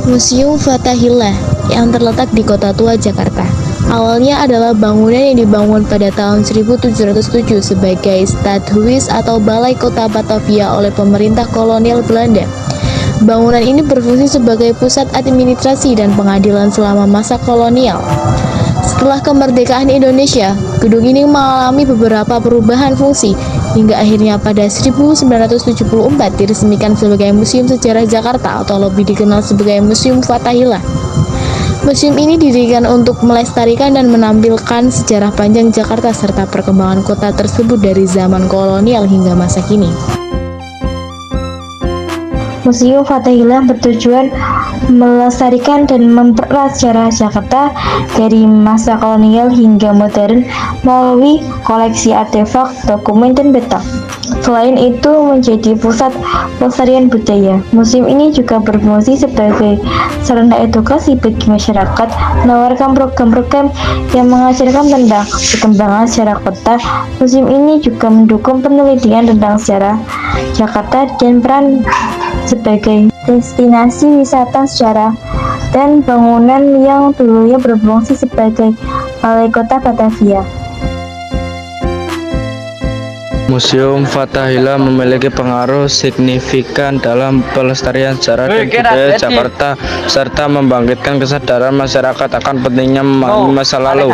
Museum Fathahillah yang terletak di Kota Tua, Jakarta. Awalnya adalah bangunan yang dibangun pada tahun 1707 sebagai Stadhuis atau Balai Kota Batavia oleh pemerintah kolonial Belanda. Bangunan ini berfungsi sebagai pusat administrasi dan pengadilan selama masa kolonial. Setelah kemerdekaan Indonesia, gedung ini mengalami beberapa perubahan fungsi hingga akhirnya pada 1974 diresmikan sebagai Museum Sejarah Jakarta atau lebih dikenal sebagai Museum Fathahillah. Museum ini didirikan untuk melestarikan dan menampilkan sejarah panjang Jakarta serta perkembangan kota tersebut dari zaman kolonial hingga masa kini. Museum Fathahillah bertujuan melestarikan dan mempererat sejarah Jakarta dari masa kolonial hingga modern melalui koleksi artefak, dokumen, dan peta. Selain itu menjadi pusat pelestarian budaya. Museum ini juga berfungsi sebagai sarana edukasi bagi masyarakat, menawarkan program-program yang mengajarkan tentang perkembangan sejarah kota. Museum ini juga mendukung penelitian tentang sejarah Jakarta dan peran sebagai destinasi wisata sejarah dan bangunan yang dulunya berfungsi sebagai balai kota Batavia. Museum Fathahillah memiliki pengaruh signifikan dalam pelestarian sejarah dan budaya Jakarta serta membangkitkan kesadaran masyarakat akan pentingnya memahami masa lalu.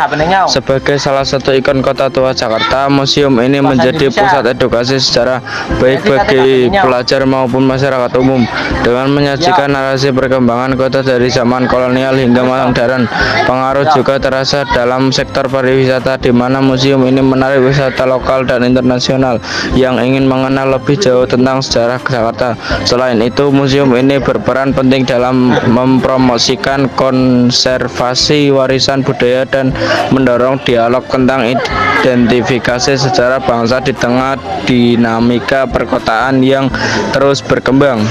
Sebagai salah satu ikon Kota Tua Jakarta, museum ini menjadi pusat edukasi sejarah baik bagi pelajar maupun masyarakat umum dengan menyajikan narasi perkembangan kota dari zaman kolonial hingga modern. Pengaruh juga terasa dalam sektor pariwisata di mana museum ini menarik wisata lokal dan internasional yang ingin mengenal lebih jauh tentang sejarah Jakarta. Selain itu, museum ini berperan penting dalam mempromosikan konservasi warisan budaya dan mendorong dialog tentang identifikasi sejarah bangsa di tengah dinamika perkotaan yang terus berkembang.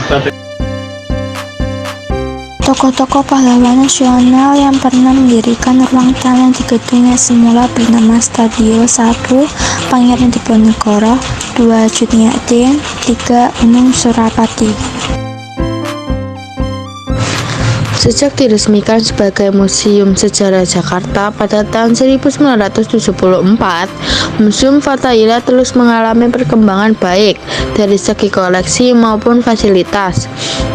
Tokoh-tokoh pahlawan nasional yang pernah mendirikan ruang tamu di gedung yang semula bernama Stadio 1 Pangeran Diponegoro, 2 Juniadin, 3 Umum Surapati. Sejak diresmikan sebagai Museum Sejarah Jakarta pada tahun 1974, Museum Fathahillah terus mengalami perkembangan baik dari segi koleksi maupun fasilitas.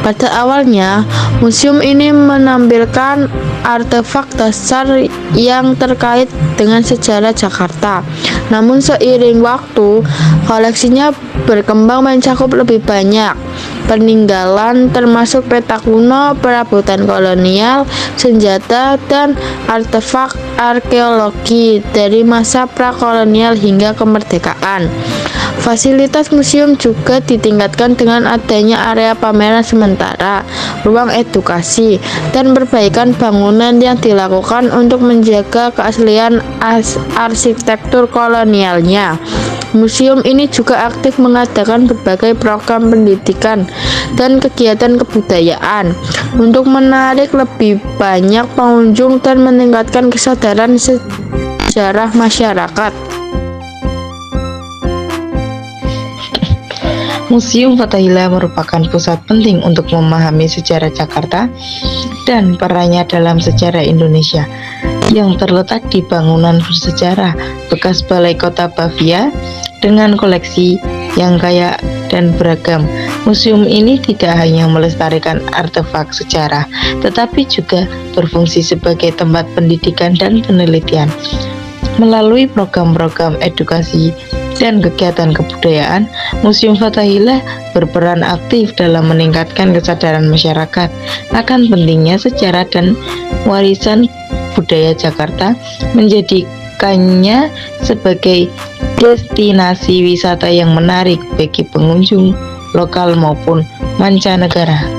Pada awalnya, museum ini menampilkan artefak dasar yang terkait dengan sejarah Jakarta. Namun seiring waktu, koleksinya berkembang mencakup lebih banyak peninggalan termasuk peta kuno, perabotan kolonial, senjata, dan artefak arkeologi dari masa prakolonial hingga kemerdekaan. Fasilitas museum juga ditingkatkan dengan adanya area pameran sementara, ruang edukasi, dan perbaikan bangunan yang dilakukan untuk menjaga keaslian arsitektur kolonialnya. Museum ini juga aktif mengadakan berbagai program pendidikan dan kegiatan kebudayaan untuk menarik lebih banyak pengunjung dan meningkatkan kesadaran sejarah masyarakat. Museum Fathahillah merupakan pusat penting untuk memahami sejarah Jakarta dan perannya dalam sejarah Indonesia yang terletak di bangunan bersejarah bekas Balai Kota Batavia dengan koleksi yang kaya dan beragam. Museum ini tidak hanya melestarikan artefak sejarah, tetapi juga berfungsi sebagai tempat pendidikan dan penelitian. Melalui program-program edukasi dan kegiatan kebudayaan, Museum Fathahillah berperan aktif dalam meningkatkan kesadaran masyarakat akan pentingnya sejarah dan warisan budaya Jakarta, menjadikannya sebagai destinasi wisata yang menarik bagi pengunjung lokal maupun mancanegara.